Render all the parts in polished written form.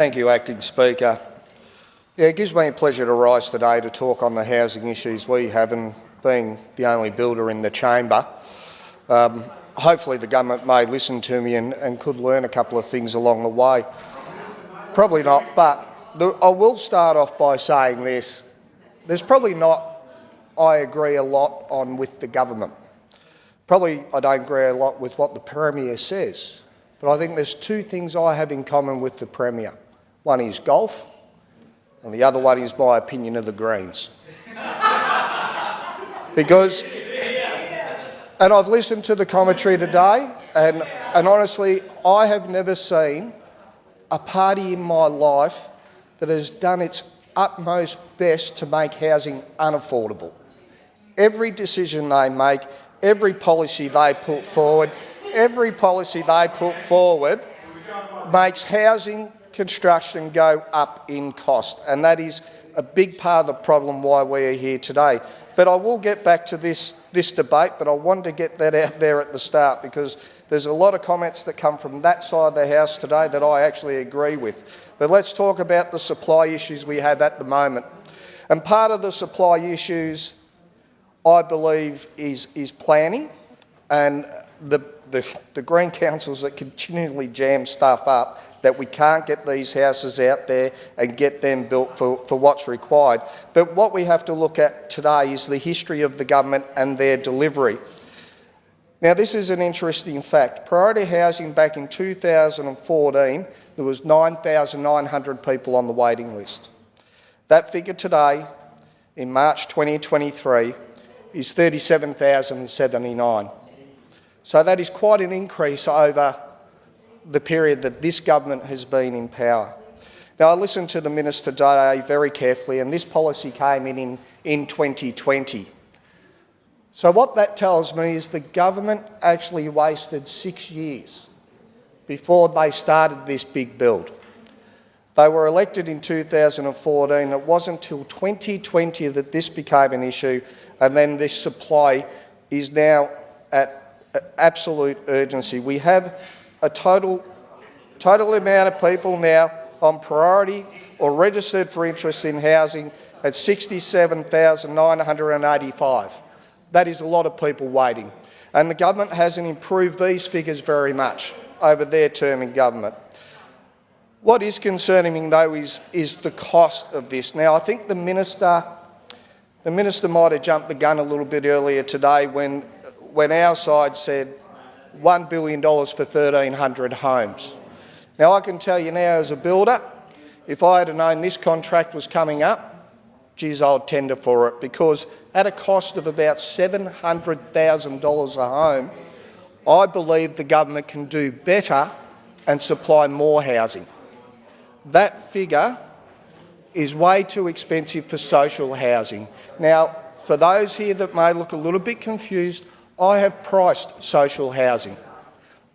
Thank you, Acting Speaker. Yeah, it gives me a pleasure to rise today to talk on the housing issues we have, and being the only builder in the chamber. Hopefully the government may listen to me and could learn a couple of things along the way. Probably not, but I will start off by saying this. There's probably not I agree a lot on with the government. Probably I don't agree a lot with what the Premier says, but I think there's two things I have in common with the Premier. One is golf, and the other one is my opinion of the Greens. Because, and I've listened to the commentary today, and honestly, I have never seen a party in my life that has done its utmost best to make housing unaffordable. Every decision they make, every policy they put forward, makes housing construction go up in cost, and that is a big part of the problem why we are here today. But I will get back to this debate, but I wanted to get that out there at the start because there's a lot of comments that come from that side of the House today that I actually agree with. But let's talk about the supply issues we have at the moment. And part of the supply issues, I believe, is planning, and the Green Councils that continually jam stuff up, that we can't get these houses out there and get them built for what's required. But what we have to look at today is the history of the government and their delivery. Now, this is an interesting fact. Priority housing back in 2014, there was 9,900 people on the waiting list. That figure today, in March 2023, is 37,079. So that is quite an increase over the period that this government has been in power. Now, I listened to the Minister today very carefully, and this policy came in 2020. So what that tells me is the government actually wasted 6 years before they started this big build. They were elected in 2014. It wasn't until 2020 that this became an issue, and then this supply is now at absolute urgency. We have a total amount of people now on priority or registered for interest in housing at 67,985. That is a lot of people waiting. And the government hasn't improved these figures very much over their term in government. What is concerning me, though, is the cost of this. Now, I think the Minister might have jumped the gun a little bit earlier today when our side said $1 billion for 1,300 homes. Now, I can tell you now as a builder, if I had known this contract was coming up, geez, I'd tender for it, because at a cost of about $700,000 a home, I believe the government can do better and supply more housing. That figure is way too expensive for social housing. Now, for those here that may look a little bit confused, I have priced social housing.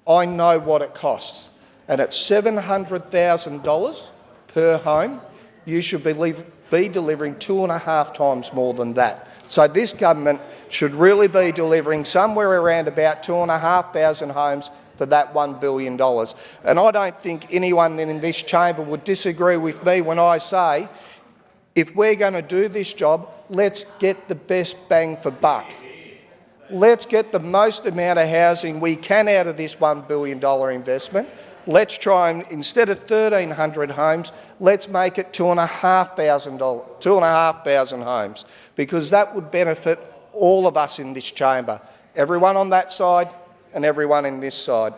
I know what it costs. And at $700,000 per home, you should be delivering 2.5 times more than that. So this government should really be delivering somewhere around about 2,500 homes for that $1 billion. And I don't think anyone in this chamber would disagree with me when I say, if we're going to do this job, let's get the best bang for buck. Let's get the most amount of housing we can out of this $1 billion investment. Let's try and, instead of 1,300 homes, let's make it 2,500 homes, because that would benefit all of us in this chamber, everyone on that side and everyone in this side.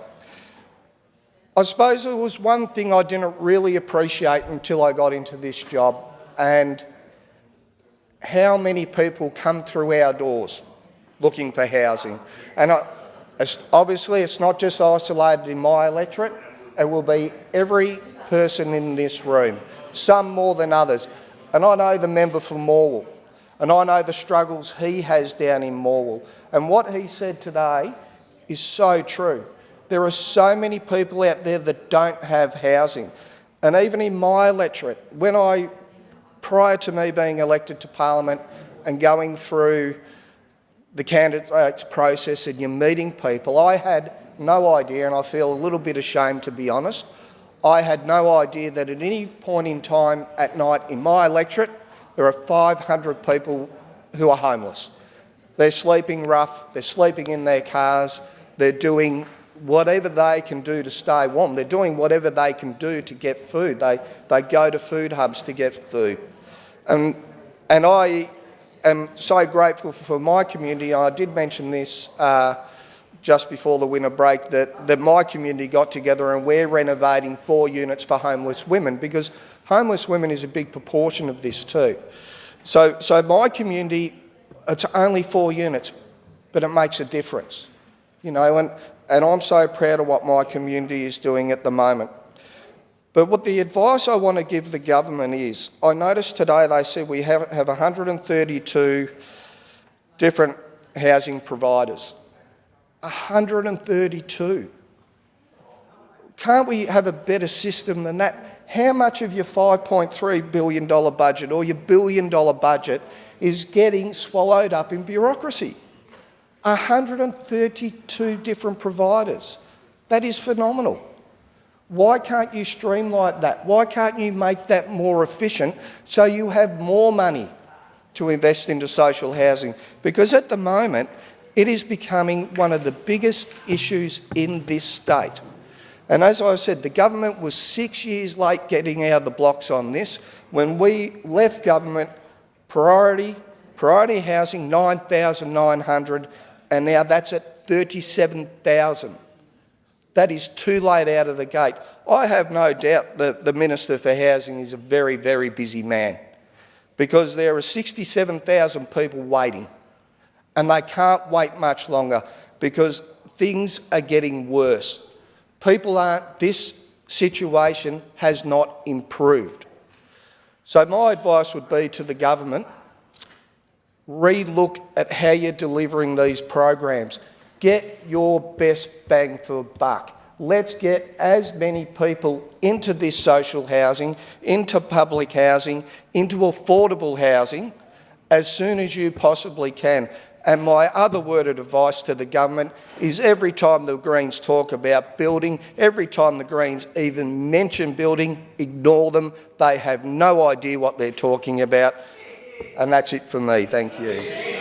I suppose there was one thing I didn't really appreciate until I got into this job, and how many people come through our doors looking for housing. And obviously it's not just isolated in my electorate, it will be every person in this room, some more than others. And I know the member for Morwell, and I know the struggles he has down in Morwell. And what he said today is so true. There are so many people out there that don't have housing. And even in my electorate, prior to me being elected to Parliament and going through the candidates process and you're meeting people, I had no idea, and I feel a little bit ashamed to be honest. I had no idea that at any point in time at night in my electorate, there are 500 people who are homeless. They're sleeping rough, they're sleeping in their cars, they're doing whatever they can do to stay warm. They're doing whatever they can do to get food. They go to food hubs to get food. And I am so grateful for my community. I did mention this just before the winter break, that my community got together and we're renovating 4 units for homeless women, because homeless women is a big proportion of this too. So my community, it's only 4 units, but it makes a difference, you know, and I'm so proud of what my community is doing at the moment. But what the advice I want to give the government is, I noticed today they said we have 132 different housing providers. 132. Can't we have a better system than that? How much of your $5.3 billion budget or your $1 billion budget is getting swallowed up in bureaucracy? 132 different providers. That is phenomenal. Why can't you streamline that? Why can't you make that more efficient so you have more money to invest into social housing? Because at the moment, it is becoming one of the biggest issues in this state. And as I said, the government was 6 years late getting out of the blocks on this. When we left government, priority housing, 9,900, and now that's at 37,000. That is too late out of the gate. I have no doubt that the Minister for Housing is a very, very busy man, because there are 67,000 people waiting, and they can't wait much longer because things are getting worse. This situation has not improved. So my advice would be to the government, re-look at how you're delivering these programs. Get your best bang for buck. Let's get as many people into this social housing, into public housing, into affordable housing as soon as you possibly can. And my other word of advice to the government is, every time the Greens talk about building, every time the Greens even mention building, ignore them. They have no idea what they're talking about. And that's it for me. Thank you.